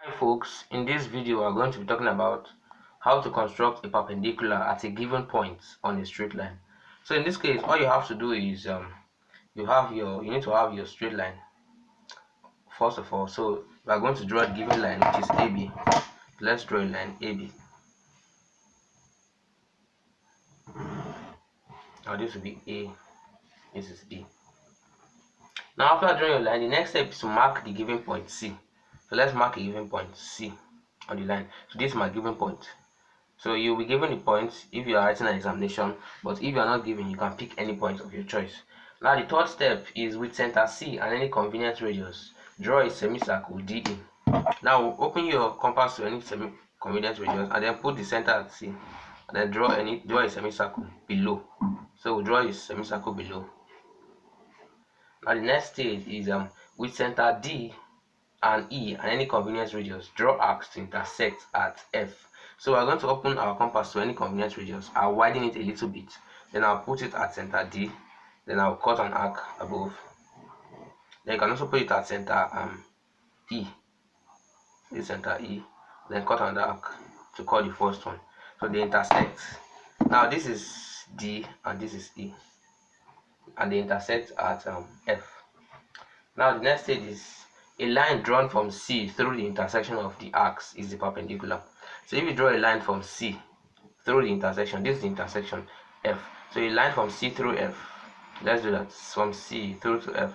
Hi folks, in this video we are going to be talking about how to construct a perpendicular at a given point on a straight line. So in this case, all you have to do is you need to have your straight line first of all. So we are going to draw a given line which is AB. Let's draw a line AB. Now this will be A, this is B. Now after drawing your line, the next step is to mark the given point C. So let's mark a given point C on the line. So this is my given point. So you'll be given the points if you are writing an examination, but if you are not given, you can pick any point of your choice. Now the third step is with center C and any convenient radius, draw a semicircle DE. Now open your compass to any convenient radius and then put the center at C, and then draw a semicircle below. So we'll draw a semicircle below. Now the next stage is with center D and E and any convenient radius, draw arcs to intersect at F. So we're going to open our compass to any convenient radius. I'll widen it a little bit, then I'll put it at center D, then I'll cut an arc above. Then you can also put it at center E, this center E, then cut another arc to cut the first one. So they intersect. Now this is D and this is E, and they intersect at F. Now the next stage is a line drawn from C through the intersection of the arcs is the perpendicular. So if you draw a line from C through the intersection, this is the intersection F. So a line from C through F, let's do that, from C through to F.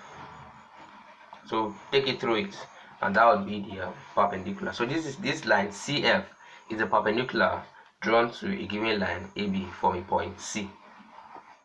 So take it through it, and that would be the perpendicular. So this line CF is a perpendicular drawn to a given line AB from a point C.